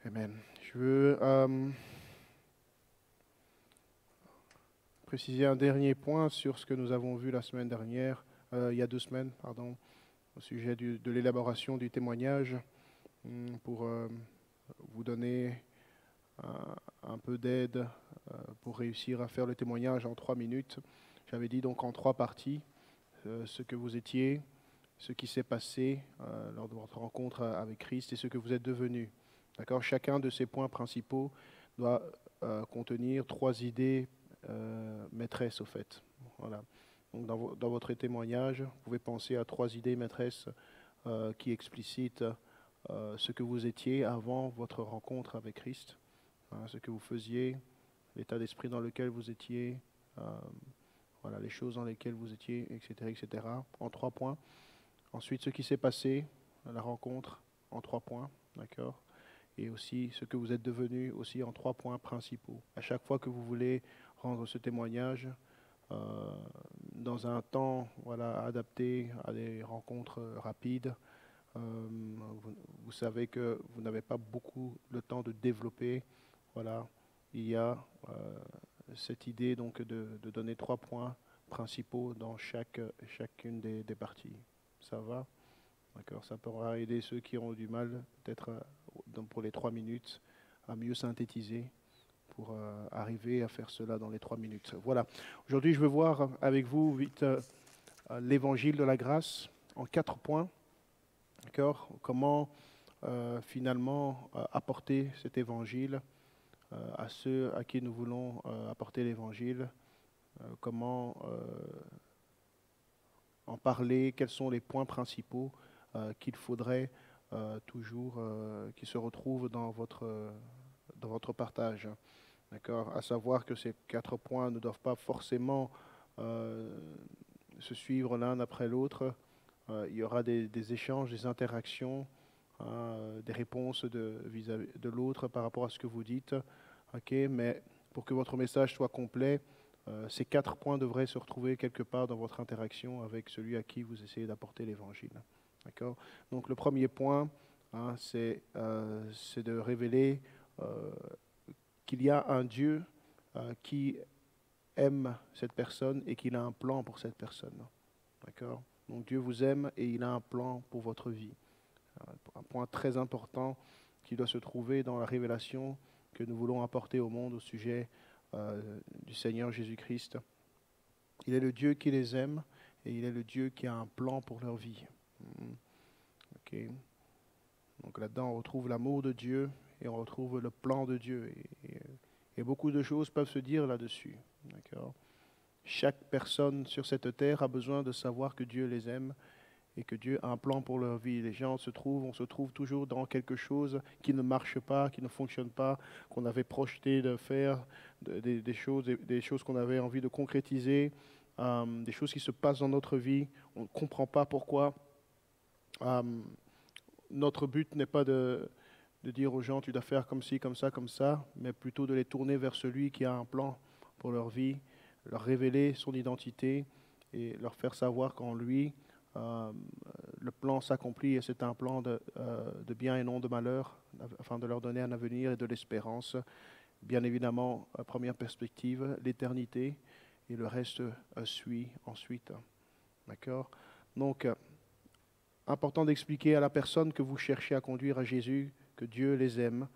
Amen. Je veux préciser un dernier point sur ce que nous avons vu la semaine dernière, il y a 2 semaines, pardon, au sujet de l'élaboration du témoignage, pour vous donner un peu d'aide pour réussir à faire le témoignage en 3 minutes. J'avais dit donc en 3 parties ce que vous étiez, ce qui s'est passé lors de votre rencontre avec Christ et ce que vous êtes devenu. D'accord ? Chacun de ces points principaux doit contenir 3 idées maîtresses, au fait. Voilà. Donc dans votre témoignage, vous pouvez penser à 3 idées maîtresses qui explicitent ce que vous étiez avant votre rencontre avec Christ, ce que vous faisiez, l'état d'esprit dans lequel vous étiez, voilà, les choses dans lesquelles vous étiez, etc., etc., en 3 points. Ensuite, ce qui s'est passé, la rencontre, en 3 points, d'accord ? Et aussi ce que vous êtes devenu, aussi en 3 points principaux. À chaque fois que vous voulez rendre ce témoignage, dans un temps, voilà, adapté à des rencontres rapides, vous savez que vous n'avez pas beaucoup le temps de développer. Voilà, il y a cette idée donc de donner 3 points principaux dans chacune des parties. Ça va? D'accord, ça pourra aider ceux qui auront du mal, peut-être pour les 3 minutes, à mieux synthétiser pour arriver à faire cela dans les 3 minutes. Voilà. Aujourd'hui, je veux voir avec vous vite l'évangile de la grâce en 4 points. D'accord, comment finalement apporter cet évangile à ceux à qui nous voulons apporter l'évangile, comment en parler, quels sont les points principaux qu'il faudrait toujours qui se retrouvent dans votre partage. D'accord, à savoir que ces 4 points ne doivent pas forcément se suivre l'un après l'autre. Il y aura des échanges, des interactions, des réponses vis-à-vis de l'autre par rapport à ce que vous dites. Okay, mais pour que votre message soit complet, ces 4 points devraient se retrouver quelque part dans votre interaction avec celui à qui vous essayez d'apporter l'évangile. D'accord ? Donc le premier point, c'est de révéler qu'il y a un Dieu qui aime cette personne et qu'il a un plan pour cette personne. D'accord ? Donc Dieu vous aime et il a un plan pour votre vie. Un point très important qui doit se trouver dans la révélation que nous voulons apporter au monde au sujet du Seigneur Jésus-Christ. Il est le Dieu qui les aime et il est le Dieu qui a un plan pour leur vie. Okay. Donc là-dedans, on retrouve l'amour de Dieu et on retrouve le plan de Dieu. Et beaucoup de choses peuvent se dire là-dessus. D'accord ? Chaque personne sur cette terre a besoin de savoir que Dieu les aime et que Dieu a un plan pour leur vie. Les gens on se trouve toujours dans quelque chose qui ne marche pas, qui ne fonctionne pas, qu'on avait projeté de faire, des choses qu'on avait envie de concrétiser, des choses qui se passent dans notre vie. On ne comprend pas pourquoi. Notre but n'est pas de dire aux gens tu dois faire comme ci, comme ça, mais plutôt de les tourner vers celui qui a un plan pour leur vie, leur révéler son identité et leur faire savoir qu'en lui, le plan s'accomplit et c'est un plan de bien et non de malheur, afin de leur donner un avenir et de l'espérance. Bien évidemment, première perspective, l'éternité, et le reste suit ensuite. D'accord ? Donc, important d'expliquer à la personne que vous cherchez à conduire à Jésus que Dieu les aime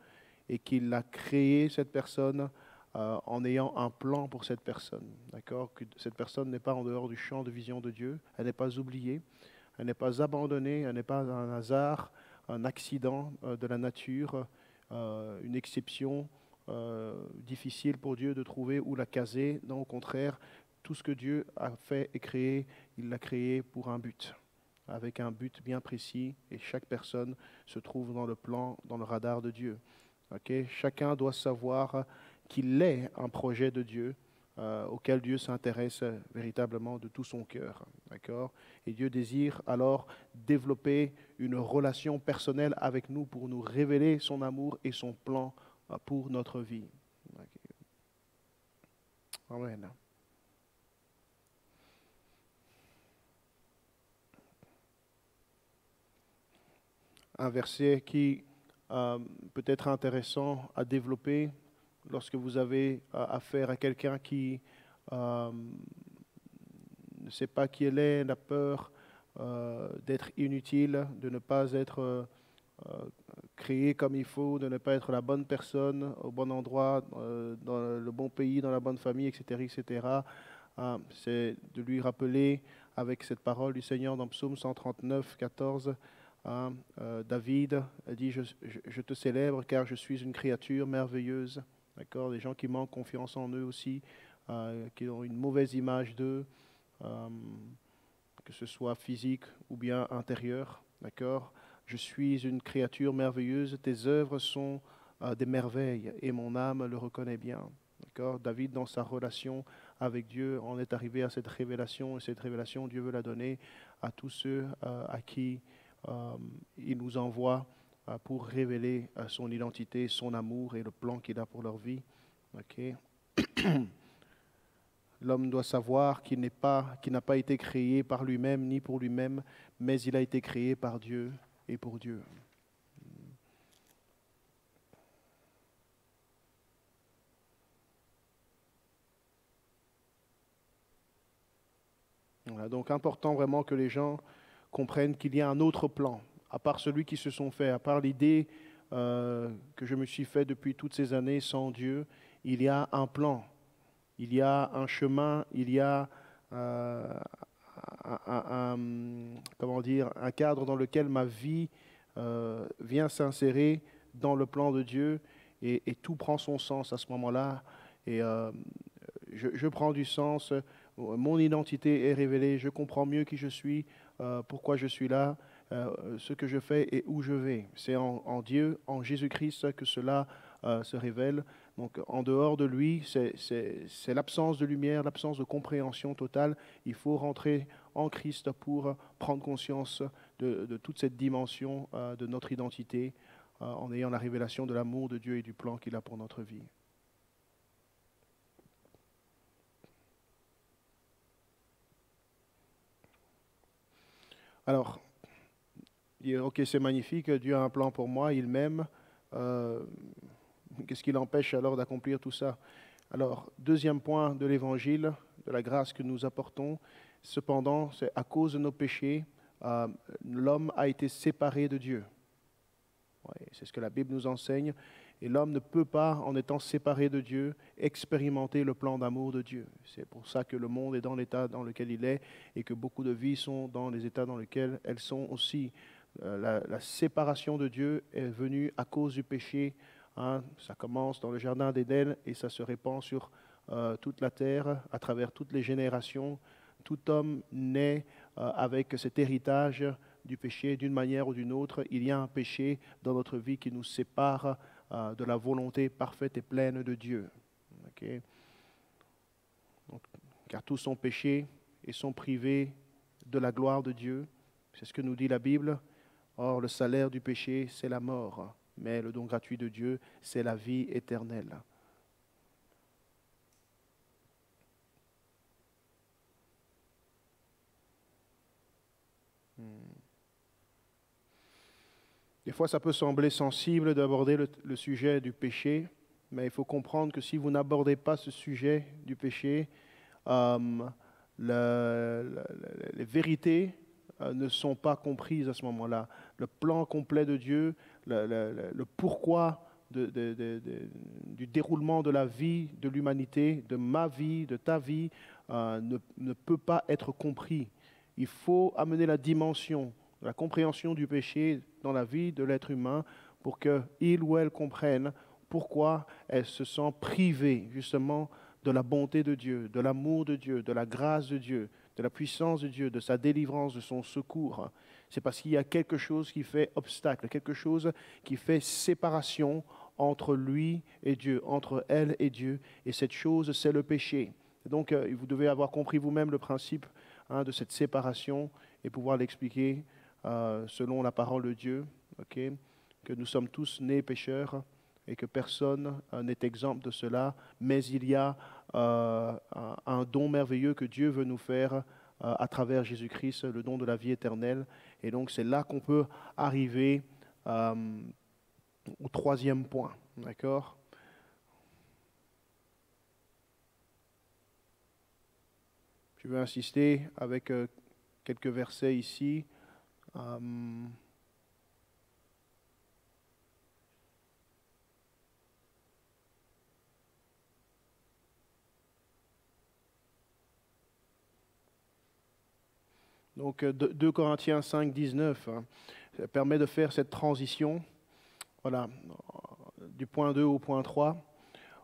et qu'il a créé cette personne en ayant un plan pour cette personne. D'accord ? Que cette personne n'est pas en dehors du champ de vision de Dieu, elle n'est pas oubliée, elle n'est pas abandonnée, elle n'est pas un hasard, un accident de la nature, une exception difficile pour Dieu de trouver où la caser. Non, au contraire, tout ce que Dieu a fait et créé, il l'a créé pour un but, avec un but bien précis, et chaque personne se trouve dans le plan, dans le radar de Dieu. Okay? Chacun doit savoir qu'il est un projet de Dieu auquel Dieu s'intéresse véritablement de tout son cœur. D'accord? Et Dieu désire alors développer une relation personnelle avec nous pour nous révéler son amour et son plan pour notre vie. Okay. Amen. Un verset qui peut être intéressant à développer lorsque vous avez affaire à quelqu'un qui ne sait pas qui elle est, la peur d'être inutile, de ne pas être créé comme il faut, de ne pas être la bonne personne au bon endroit, dans le bon pays, dans la bonne famille, etc., etc. C'est de lui rappeler avec cette parole du Seigneur dans Psaume 139, 14, David dit je te célèbre car je suis une créature merveilleuse. D'accord, des gens qui manquent confiance en eux aussi, qui ont une mauvaise image d'eux, que ce soit physique ou bien intérieure. D'accord, je suis une créature merveilleuse, tes œuvres sont des merveilles et mon âme le reconnaît bien. D'accord, David, dans sa relation avec Dieu, en est arrivé à cette révélation, et cette révélation, Dieu veut la donner à tous ceux à qui il nous envoie pour révéler son identité, son amour et le plan qu'il a pour leur vie. Okay. L'homme doit savoir qu'il n'a pas été créé par lui-même ni pour lui-même, mais il a été créé par Dieu et pour Dieu. Voilà, donc important vraiment que les gens comprennent qu'il y a un autre plan, à part celui qui se sont faits, à part l'idée que je me suis fait depuis toutes ces années sans Dieu, il y a un plan, il y a un chemin, il y a comment dire, un cadre dans lequel ma vie vient s'insérer dans le plan de Dieu et tout prend son sens à ce moment-là. Et je prends du sens, mon identité est révélée, je comprends mieux qui je suis, pourquoi je suis là, ce que je fais et où je vais. C'est en Dieu, en Jésus-Christ que cela se révèle. Donc en dehors de lui, c'est l'absence de lumière, l'absence de compréhension totale. Il faut rentrer en Christ pour prendre conscience de toute cette dimension de notre identité en ayant la révélation de l'amour de Dieu et du plan qu'il a pour notre vie. Alors, dire, ok, c'est magnifique, Dieu a un plan pour moi, il m'aime. Qu'est-ce qui l'empêche alors d'accomplir tout ça? Alors, deuxième point de l'évangile, de la grâce que nous apportons, cependant, c'est à cause de nos péchés, l'homme a été séparé de Dieu. Ouais, c'est ce que la Bible nous enseigne. Et l'homme ne peut pas, en étant séparé de Dieu, expérimenter le plan d'amour de Dieu. C'est pour ça que le monde est dans l'état dans lequel il est et que beaucoup de vies sont dans les états dans lesquels elles sont aussi. La séparation de Dieu est venue à cause du péché. Hein. Ça commence dans le jardin d'Éden et ça se répand sur toute la terre, à travers toutes les générations. Tout homme naît avec cet héritage du péché d'une manière ou d'une autre. Il y a un péché dans notre vie qui nous sépare de la volonté parfaite et pleine de Dieu. Okay? Donc, car tous sont péchés et sont privés de la gloire de Dieu. C'est ce que nous dit la Bible. Or, le salaire du péché, c'est la mort. Mais le don gratuit de Dieu, c'est la vie éternelle. Des fois, ça peut sembler sensible d'aborder le sujet du péché, mais il faut comprendre que si vous n'abordez pas ce sujet du péché, les vérités ne sont pas comprises à ce moment-là. Le plan complet de Dieu, le pourquoi du déroulement de la vie de l'humanité, de ma vie, de ta vie, ne peut pas être compris. Il faut amener la dimension, la compréhension du péché dans la vie de l'être humain pour qu'il ou elle comprenne pourquoi elle se sent privée justement de la bonté de Dieu, de l'amour de Dieu, de la grâce de Dieu, de la puissance de Dieu, de sa délivrance, de son secours. C'est parce qu'il y a quelque chose qui fait obstacle, quelque chose qui fait séparation entre lui et Dieu, entre elle et Dieu. Et cette chose, c'est le péché. Et donc, vous devez avoir compris vous-même le principe de cette séparation et pouvoir l'expliquer selon la parole de Dieu, okay, que nous sommes tous nés pécheurs et que personne n'est exempt de cela, mais il y a un don merveilleux que Dieu veut nous faire à travers Jésus-Christ, le don de la vie éternelle. Et donc c'est là qu'on peut arriver au troisième point. D'accord? Je vais insister avec quelques versets ici. Donc 2 Corinthiens 5, 19 ça permet de faire cette transition, voilà, du point 2 au point 3,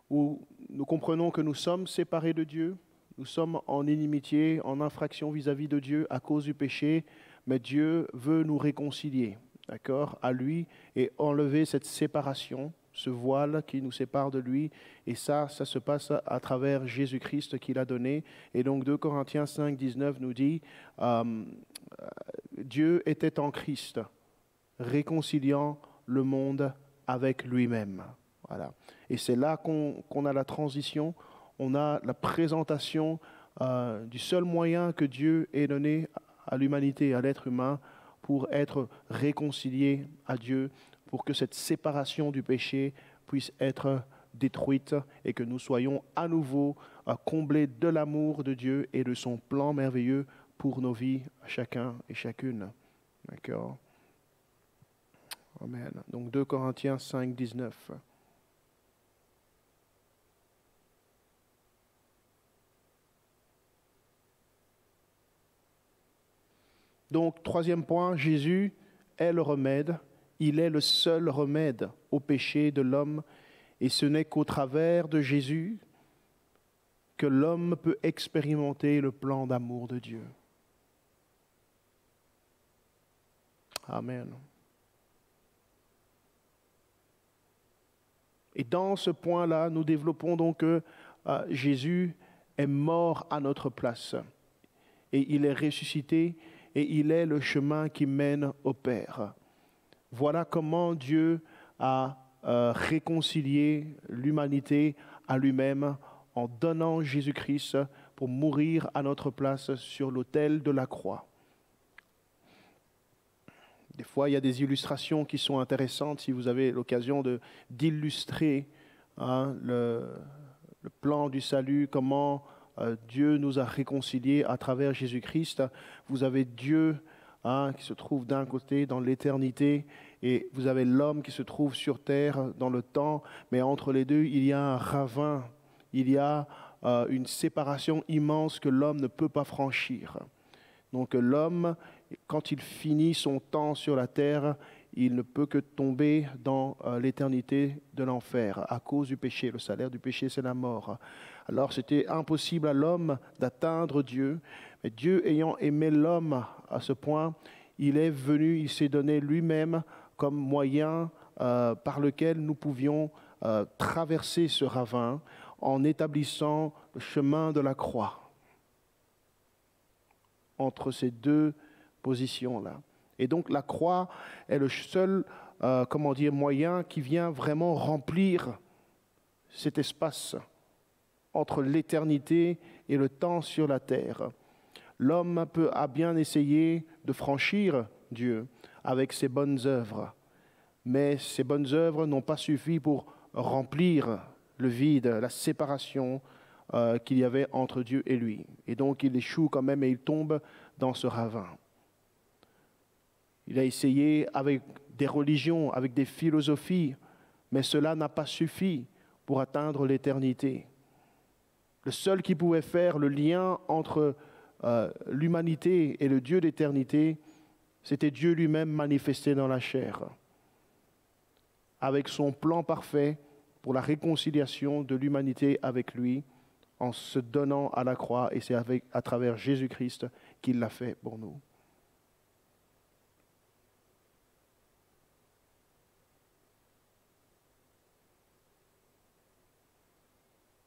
où nous comprenons que nous sommes séparés de Dieu, nous sommes en inimitié, en infraction vis-à-vis de Dieu à cause du péché, mais Dieu veut nous réconcilier, d'accord, à lui, et enlever cette séparation, ce voile qui nous sépare de lui, et ça se passe à travers Jésus-Christ qu'il a donné. Et donc 2 Corinthiens 5, 19 nous dit, Dieu était en Christ, réconciliant le monde avec lui-même. Voilà. Et c'est là qu'on a la transition, on a la présentation du seul moyen que Dieu ait donné à l'humanité, à l'être humain, pour être réconcilié à Dieu, pour que cette séparation du péché puisse être détruite et que nous soyons à nouveau comblés de l'amour de Dieu et de son plan merveilleux pour nos vies, chacun et chacune. D'accord? Amen. Donc 2 Corinthiens 5, 19. Donc, troisième point, Jésus est le remède. Il est le seul remède au péché de l'homme. Et ce n'est qu'au travers de Jésus que l'homme peut expérimenter le plan d'amour de Dieu. Amen. Et dans ce point-là, nous développons donc que Jésus est mort à notre place. Et il est ressuscité et il est le chemin qui mène au Père. Voilà comment Dieu a réconcilié l'humanité à lui-même en donnant Jésus-Christ pour mourir à notre place sur l'autel de la croix. Des fois, il y a des illustrations qui sont intéressantes si vous avez l'occasion d'illustrer le plan du salut, comment Dieu nous a réconciliés à travers Jésus-Christ. Vous avez Dieu qui se trouve d'un côté dans l'éternité et vous avez l'homme qui se trouve sur terre dans le temps, mais entre les deux, il y a un ravin, il y a une séparation immense que l'homme ne peut pas franchir. Donc l'homme, quand il finit son temps sur la terre, il ne peut que tomber dans l'éternité de l'enfer à cause du péché. Le salaire du péché, c'est la mort. Alors c'était impossible à l'homme d'atteindre Dieu. Mais Dieu ayant aimé l'homme à ce point, il est venu, il s'est donné lui-même comme moyen par lequel nous pouvions traverser ce ravin en établissant le chemin de la croix entre ces deux positions-là. Et donc la croix est le seul moyen qui vient vraiment remplir cet espace entre l'éternité et le temps sur la terre. L'homme a bien essayé de franchir Dieu avec ses bonnes œuvres, mais ces bonnes œuvres n'ont pas suffi pour remplir le vide, la séparation qu'il y avait entre Dieu et lui. Et donc il échoue quand même et il tombe dans ce ravin. Il a essayé avec des religions, avec des philosophies, mais cela n'a pas suffi pour atteindre l'éternité. Le seul qui pouvait faire le lien entre l'humanité et le Dieu d'éternité, c'était Dieu lui-même manifesté dans la chair, avec son plan parfait pour la réconciliation de l'humanité avec lui, en se donnant à la croix, et c'est à travers Jésus-Christ qu'il l'a fait pour nous.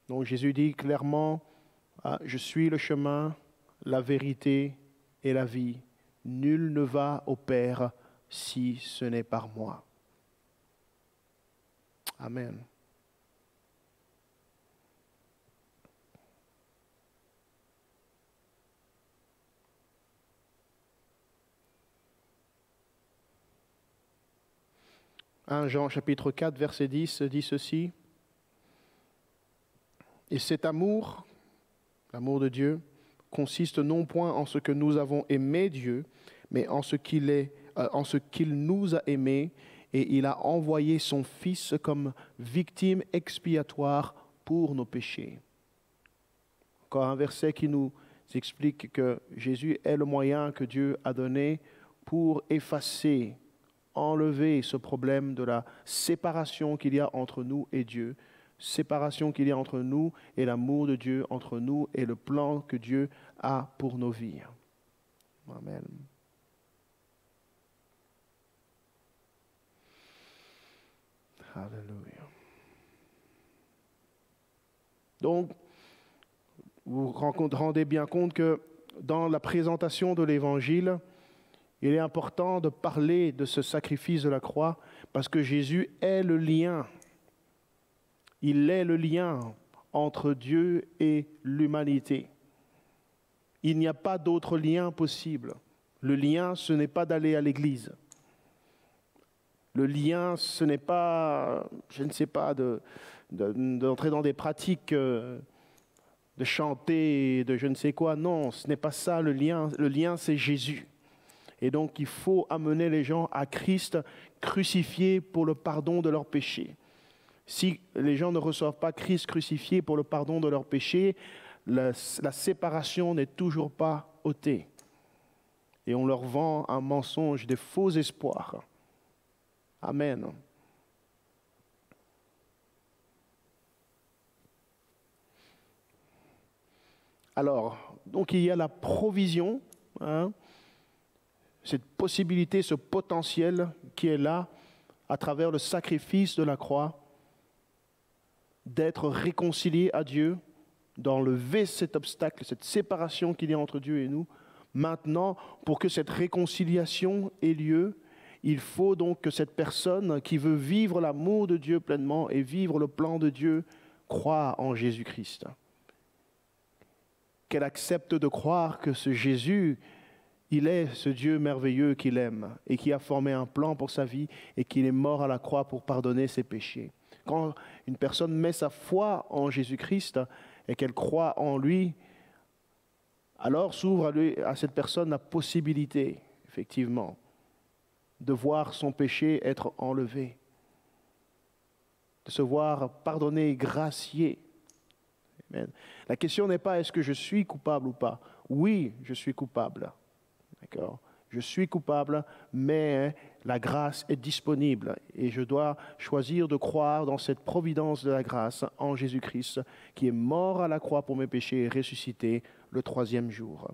Donc Jésus dit clairement, je suis le chemin, la vérité et la vie. Nul ne va au Père si ce n'est par moi. Amen. 1 Jean chapitre 4, verset 10 dit ceci. Et cet amour, l'amour de Dieu, consiste non point en ce que nous avons aimé Dieu, mais en ce qu'il nous a aimés, et il a envoyé son Fils comme victime expiatoire pour nos péchés. Encore un verset qui nous explique que Jésus est le moyen que Dieu a donné pour effacer, enlever ce problème de la séparation qu'il y a entre nous et Dieu, séparation qu'il y a entre nous et l'amour de Dieu, entre nous et le plan que Dieu a pour nos vies. Amen. Alléluia. Donc, vous vous rendez bien compte que dans la présentation de l'Évangile, il est important de parler de ce sacrifice de la croix parce que Jésus est le lien. Il est le lien entre Dieu et l'humanité. Il n'y a pas d'autre lien possible. Le lien, ce n'est pas d'aller à l'église. Le lien, ce n'est pas, je ne sais pas, d'entrer dans des pratiques, de chanter, de je ne sais quoi. Non, ce n'est pas ça le lien. Le lien, c'est Jésus. Et donc, il faut amener les gens à Christ crucifié pour le pardon de leurs péchés. Si les gens ne reçoivent pas Christ crucifié pour le pardon de leurs péchés, la séparation n'est toujours pas ôtée. Et on leur vend un mensonge, des faux espoirs. Amen. Alors, donc il y a la provision, cette possibilité, ce potentiel qui est là à travers le sacrifice de la croix, d'être réconcilié à Dieu, d'enlever cet obstacle, cette séparation qu'il y a entre Dieu et nous. Maintenant, pour que cette réconciliation ait lieu, il faut donc que cette personne qui veut vivre l'amour de Dieu pleinement et vivre le plan de Dieu croie en Jésus-Christ. Qu'elle accepte de croire que ce Jésus, il est ce Dieu merveilleux qu'il aime et qui a formé un plan pour sa vie et qu'il est mort à la croix pour pardonner ses péchés. Quand une personne met sa foi en Jésus-Christ et qu'elle croit en lui, alors s'ouvre à cette personne la possibilité, effectivement, de voir son péché être enlevé, de se voir pardonné, gracié. Amen. La question n'est pas est-ce que je suis coupable ou pas. Oui, je suis coupable. D'accord ? Je suis coupable, mais la grâce est disponible et je dois choisir de croire dans cette providence de la grâce en Jésus-Christ qui est mort à la croix pour mes péchés et ressuscité le 3e jour.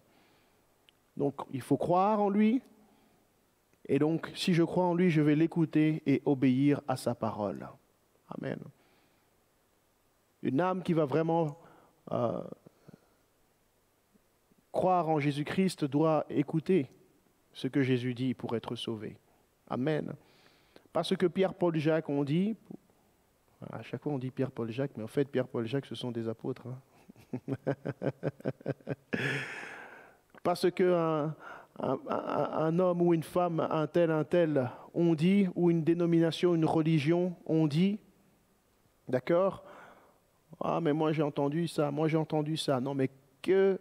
Donc, il faut croire en lui et donc, si je crois en lui, je vais l'écouter et obéir à sa parole. Amen. Une âme qui va vraiment croire en Jésus-Christ doit écouter ce que Jésus dit pour être sauvé. Amen. Pas ce que Pierre, Paul, Jacques ont dit. À chaque fois on dit Pierre, Paul, Jacques, mais en fait Pierre, Paul, Jacques ce sont des apôtres. Pas ce que un homme ou une femme, un tel ont dit, ou une dénomination, une religion ont dit. D'accord ? Ah mais moi j'ai entendu ça, Non mais que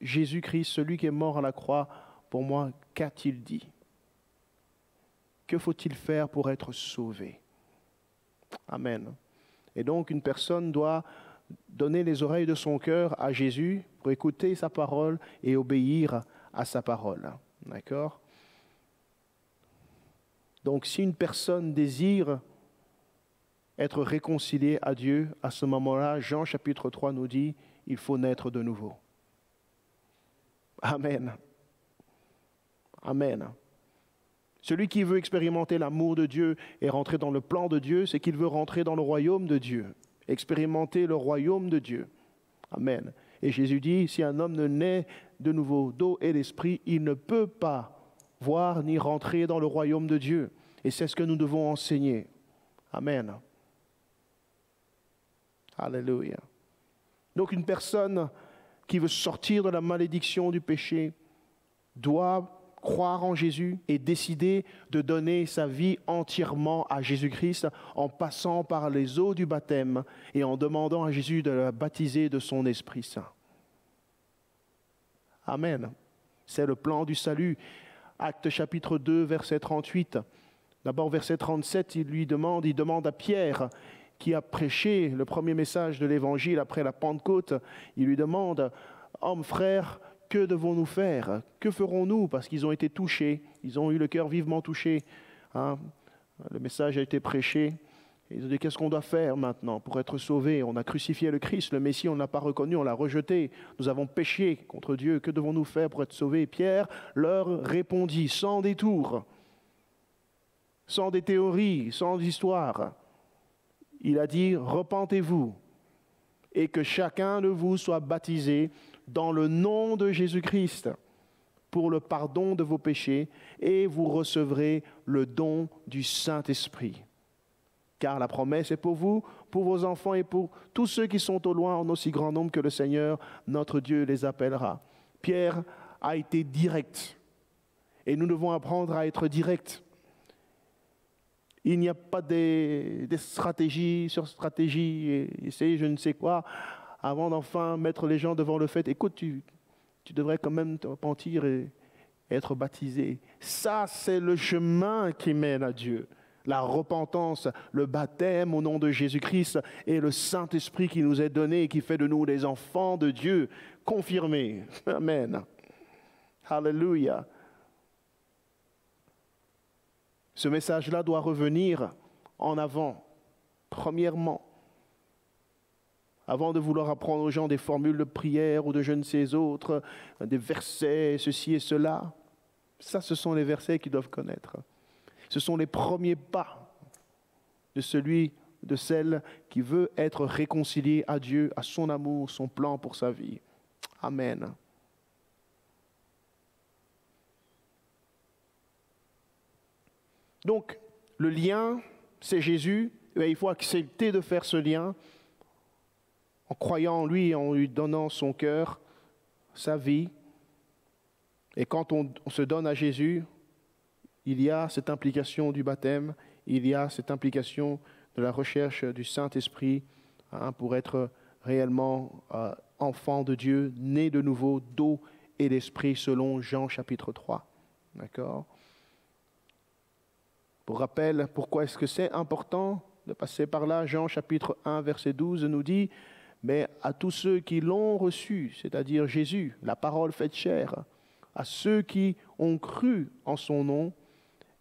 Jésus-Christ, celui qui est mort à la croix, pour moi, qu'a-t-il dit? Que faut-il faire pour être sauvé? Amen. Et donc, une personne doit donner les oreilles de son cœur à Jésus pour écouter sa parole et obéir à sa parole. D'accord? Donc, si une personne désire être réconciliée à Dieu, à ce moment-là, Jean chapitre 3 nous dit, il faut naître de nouveau. Amen. Amen. Celui qui veut expérimenter l'amour de Dieu et rentrer dans le plan de Dieu, c'est qu'il veut rentrer dans le royaume de Dieu, expérimenter le royaume de Dieu. Amen. Et Jésus dit, si un homme ne naît de nouveau d'eau et d'esprit, il ne peut pas voir ni rentrer dans le royaume de Dieu. Et c'est ce que nous devons enseigner. Amen. Alléluia. Donc une personne qui veut sortir de la malédiction du péché doit croire en Jésus et décider de donner sa vie entièrement à Jésus-Christ en passant par les eaux du baptême et en demandant à Jésus de la baptiser de son Esprit Saint. Amen. C'est le plan du salut. Actes chapitre 2, verset 38. D'abord, verset 37, il demande à Pierre, qui a prêché le premier message de l'Évangile après la Pentecôte, il lui demande, « Homme, frère, que devons-nous faire? Que ferons-nous » Parce qu'ils ont été touchés, ils ont eu le cœur vivement touché. Hein? Le message a été prêché. Ils ont dit, qu'est-ce qu'on doit faire maintenant pour être sauvés? On a crucifié le Christ, le Messie, on ne l'a pas reconnu, on l'a rejeté. Nous avons péché contre Dieu. Que devons-nous faire pour être sauvés? Pierre leur répondit, sans détour, sans des théories, sans histoire. Il a dit, repentez-vous et que chacun de vous soit baptisé dans le nom de Jésus-Christ pour le pardon de vos péchés et vous recevrez le don du Saint-Esprit. Car la promesse est pour vous, pour vos enfants et pour tous ceux qui sont au loin en aussi grand nombre que le Seigneur, notre Dieu, les appellera. Pierre a été direct et nous devons apprendre à être directs. Il n'y a pas des stratégies sur stratégie, et essayer je ne sais quoi, avant d'enfin mettre les gens devant le fait. Écoute, tu devrais quand même te repentir et être baptisé. Ça, c'est le chemin qui mène à Dieu. La repentance, le baptême au nom de Jésus-Christ et le Saint-Esprit qui nous est donné et qui fait de nous des enfants de Dieu confirmés. Amen. Alléluia. Ce message-là doit revenir en avant, premièrement. Avant de vouloir apprendre aux gens des formules de prière ou de je ne sais autres, des versets, ceci et cela. Ça, ce sont les versets qu'ils doivent connaître. Ce sont les premiers pas de celui, de celle qui veut être réconcilié à Dieu, à son amour, son plan pour sa vie. Amen. Donc, le lien, c'est Jésus. Et il faut accepter de faire ce lien en croyant en lui et en lui donnant son cœur, sa vie. Et quand on se donne à Jésus, il y a cette implication du baptême, il y a cette implication de la recherche du Saint-Esprit pour être réellement enfant de Dieu, né de nouveau d'eau et d'esprit selon Jean chapitre 3. D'accord ? Pour rappel, pourquoi est-ce que c'est important de passer par là? Jean chapitre 1 verset 12 nous dit « Mais à tous ceux qui l'ont reçu, c'est-à-dire Jésus, la parole faite chair, à ceux qui ont cru en son nom,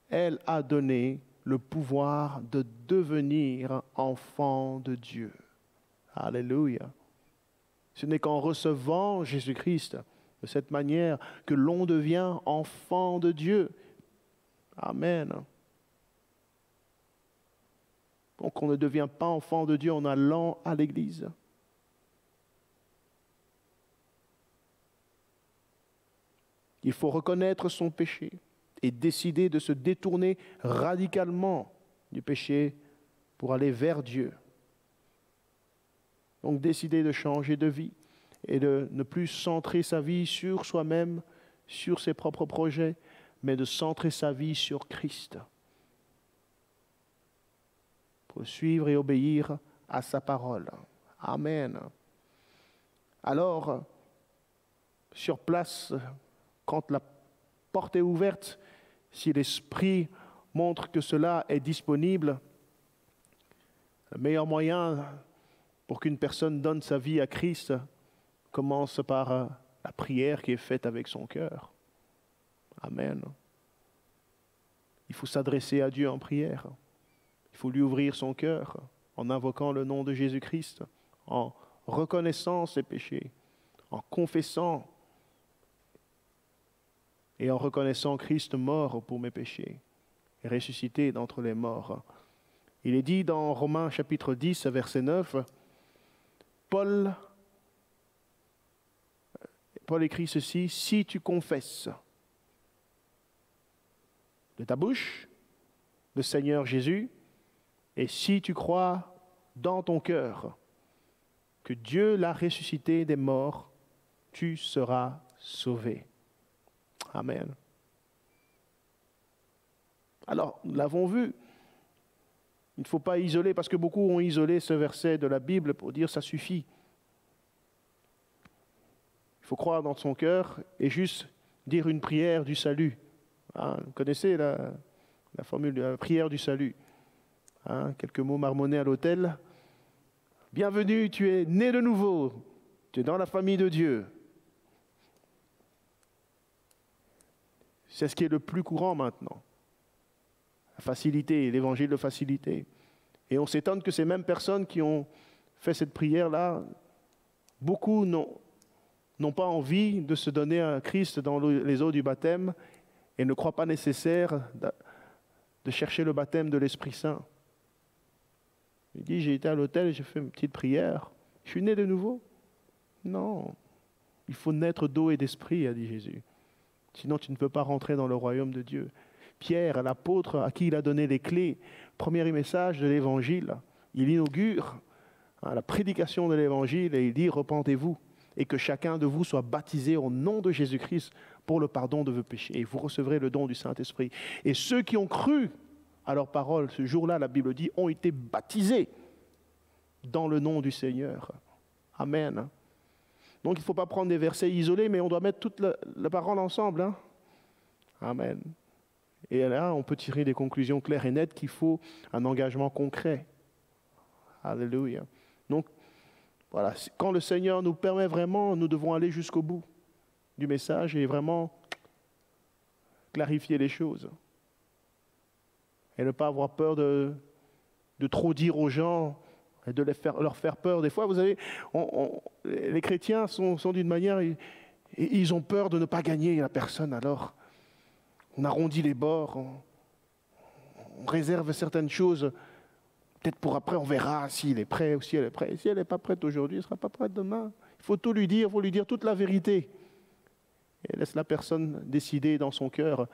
elle a donné le pouvoir de devenir enfant de Dieu. » Alléluia. Ce n'est qu'en recevant Jésus-Christ de cette manière que l'on devient enfant de Dieu. Amen. Donc on ne devient pas enfant de Dieu en allant à l'église. Il faut reconnaître son péché et décider de se détourner radicalement du péché pour aller vers Dieu. Donc décider de changer de vie et de ne plus centrer sa vie sur soi-même, sur ses propres projets, mais de centrer sa vie sur Christ. Pour suivre et obéir à sa parole. Amen. Alors, sur place, quand la porte est ouverte, si l'Esprit montre que cela est disponible, le meilleur moyen pour qu'une personne donne sa vie à Christ commence par la prière qui est faite avec son cœur. Amen. Il faut s'adresser à Dieu en prière. Il faut lui ouvrir son cœur en invoquant le nom de Jésus-Christ, en reconnaissant ses péchés, en confessant et en reconnaissant Christ mort pour mes péchés et ressuscité d'entre les morts. Il est dit dans Romains chapitre 10, verset 9, Paul écrit ceci, « Si tu confesses de ta bouche le Seigneur Jésus, et si tu crois dans ton cœur que Dieu l'a ressuscité des morts, tu seras sauvé. » Amen. Alors, nous l'avons vu. Il ne faut pas isoler, parce que beaucoup ont isolé ce verset de la Bible pour dire ça suffit. Il faut croire dans son cœur et juste dire une prière du salut. Hein, vous connaissez la formule de la prière du salut. Hein, quelques mots marmonnés à l'autel. Bienvenue, tu es né de nouveau. Tu es dans la famille de Dieu. C'est ce qui est le plus courant maintenant. La facilité, l'évangile de facilité. Et on s'étonne que ces mêmes personnes qui ont fait cette prière-là, beaucoup n'ont pas envie de se donner à Christ dans les eaux du baptême et ne croient pas nécessaire de chercher le baptême de l'Esprit Saint. Il dit, j'ai été à l'autel et j'ai fait une petite prière. Je suis né de nouveau. Non, il faut naître d'eau et d'esprit, a dit Jésus. Sinon, tu ne peux pas rentrer dans le royaume de Dieu. Pierre, l'apôtre à qui il a donné les clés, premier message de l'évangile, il inaugure la prédication de l'évangile et il dit, repentez-vous et que chacun de vous soit baptisé au nom de Jésus-Christ pour le pardon de vos péchés. Et vous recevrez le don du Saint-Esprit. Et ceux qui ont cru à leur parole, ce jour-là, la Bible dit, ont été baptisés dans le nom du Seigneur. Amen. Donc il ne faut pas prendre des versets isolés, mais on doit mettre toute la parole ensemble. Hein. Amen. Et là, on peut tirer des conclusions claires et nettes qu'il faut un engagement concret. Alléluia. Donc, voilà, quand le Seigneur nous permet vraiment, nous devons aller jusqu'au bout du message et vraiment clarifier les choses. Et ne pas avoir peur de trop dire aux gens et de leur faire peur. Des fois, vous savez, les chrétiens sont d'une manière, ils ont peur de ne pas gagner la personne. Alors, on arrondit les bords, on réserve certaines choses. Peut-être pour après, on verra s'il est prêt ou si elle est prête. Et si elle n'est pas prête aujourd'hui, elle ne sera pas prête demain. Il faut tout lui dire, il faut lui dire toute la vérité. Et laisse la personne décider dans son cœur,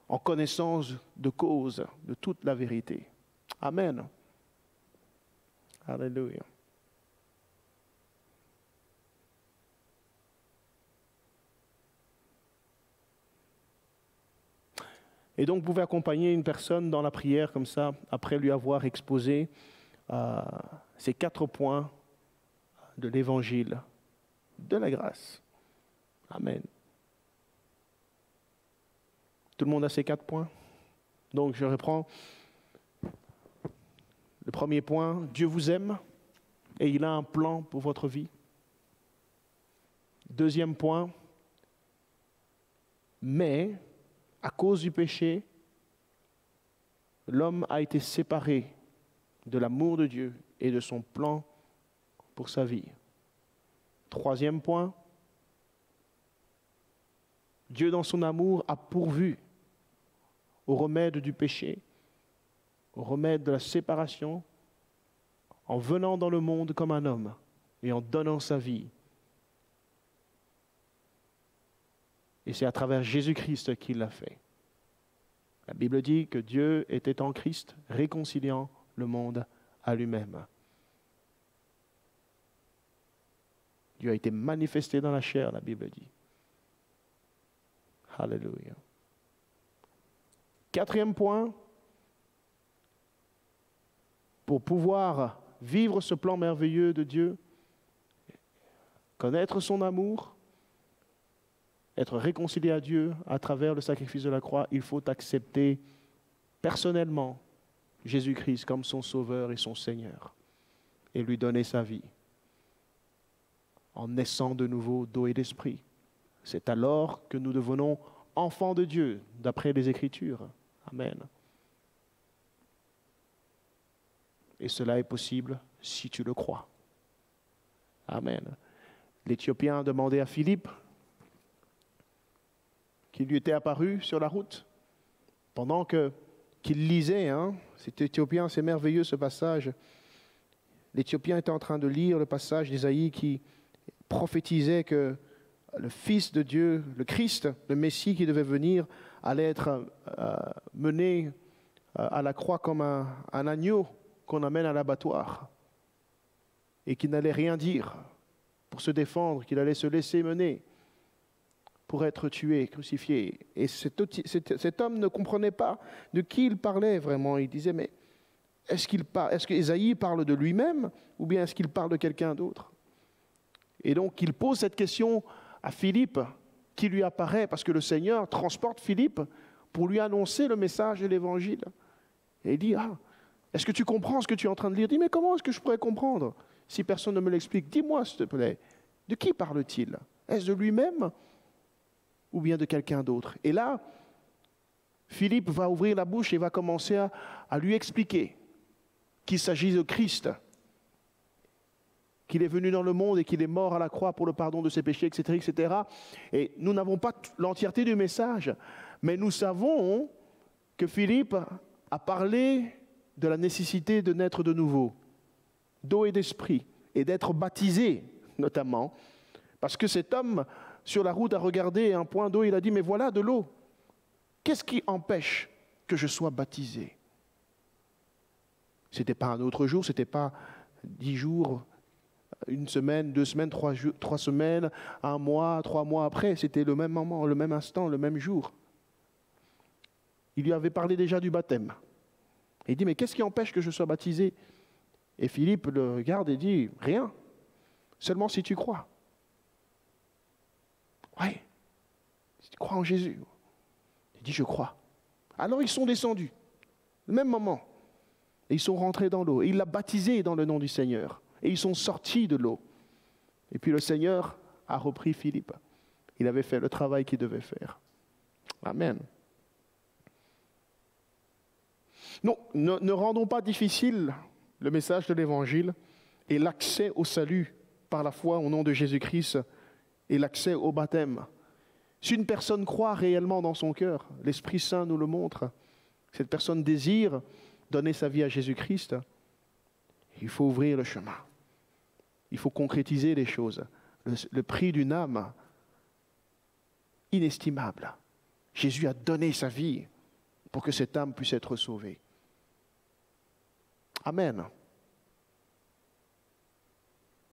en connaissance de cause, de toute la vérité. Amen. Alléluia. Et donc, vous pouvez accompagner une personne dans la prière comme ça, après lui avoir exposé ces 4 points de l'évangile de la grâce. Amen. Tout le monde a ces 4 points? Donc, je reprends. Le premier point, Dieu vous aime et il a un plan pour votre vie. Deuxième point, mais à cause du péché, l'homme a été séparé de l'amour de Dieu et de son plan pour sa vie. Troisième point, Dieu dans son amour a pourvu au remède du péché, au remède de la séparation, en venant dans le monde comme un homme et en donnant sa vie. Et c'est à travers Jésus-Christ qu'il l'a fait. La Bible dit que Dieu était en Christ, réconciliant le monde à lui-même. Dieu a été manifesté dans la chair, la Bible dit. Alléluia. Quatrième point, pour pouvoir vivre ce plan merveilleux de Dieu, connaître son amour, être réconcilié à Dieu à travers le sacrifice de la croix, il faut accepter personnellement Jésus-Christ comme son Sauveur et son Seigneur et lui donner sa vie en naissant de nouveau d'eau et d'esprit. C'est alors que nous devenons enfants de Dieu, d'après les Écritures. Amen. Et cela est possible si tu le crois. Amen. L'Éthiopien a demandé à Philippe, qui lui était apparu sur la route, pendant qu'il lisait, cet Éthiopien, c'est merveilleux ce passage. L'Éthiopien était en train de lire le passage d'Ésaïe qui prophétisait que le Fils de Dieu, le Christ, le Messie qui devait venir, allait être mené à la croix comme un agneau qu'on amène à l'abattoir et qui n'allait rien dire pour se défendre, qu'il allait se laisser mener. pour être tué, crucifié. Et cet homme ne comprenait pas de qui il parlait vraiment. Il disait, mais est-ce qu'Ésaïe parle de lui-même ou bien est-ce qu'il parle de quelqu'un d'autre? Et donc il pose cette question à Philippe qui lui apparaît parce que le Seigneur transporte Philippe pour lui annoncer le message de l'Évangile. Et il dit, est-ce que tu comprends ce que tu es en train de lire? Il dit, mais comment est-ce que je pourrais comprendre si personne ne me l'explique? Dis-moi, s'il te plaît, de qui parle-t-il? Est-ce de lui-même ou bien de quelqu'un d'autre? Et là, Philippe va ouvrir la bouche et va commencer à lui expliquer qu'il s'agit de Christ, qu'il est venu dans le monde et qu'il est mort à la croix pour le pardon de ses péchés, etc., etc. Et nous n'avons pas l'entièreté du message, mais nous savons que Philippe a parlé de la nécessité de naître de nouveau, d'eau et d'esprit, et d'être baptisé, notamment, parce que cet homme, sur la route, a regardé un point d'eau, il a dit, mais voilà de l'eau. Qu'est-ce qui empêche que je sois baptisé? Ce n'était pas un autre jour, ce n'était pas 10 jours, une semaine, 2 semaines, 3 semaines, 1 mois, 3 mois après. C'était le même moment, le même instant, le même jour. Il lui avait parlé déjà du baptême. Et il dit, mais qu'est-ce qui empêche que je sois baptisé? Et Philippe le regarde et dit, rien, seulement si tu crois. Oui, si tu crois en Jésus. Il dit, je crois. Alors ils sont descendus, le même moment. Et ils sont rentrés dans l'eau. Et il l'a baptisé dans le nom du Seigneur. Et ils sont sortis de l'eau. Et puis le Seigneur a repris Philippe. Il avait fait le travail qu'il devait faire. Amen. Non, ne rendons pas difficile le message de l'Évangile et l'accès au salut par la foi au nom de Jésus-Christ et l'accès au baptême. Si une personne croit réellement dans son cœur, l'Esprit Saint nous le montre, cette personne désire donner sa vie à Jésus-Christ, il faut ouvrir le chemin. Il faut concrétiser les choses. Le prix d'une âme, inestimable. Jésus a donné sa vie pour que cette âme puisse être sauvée. Amen.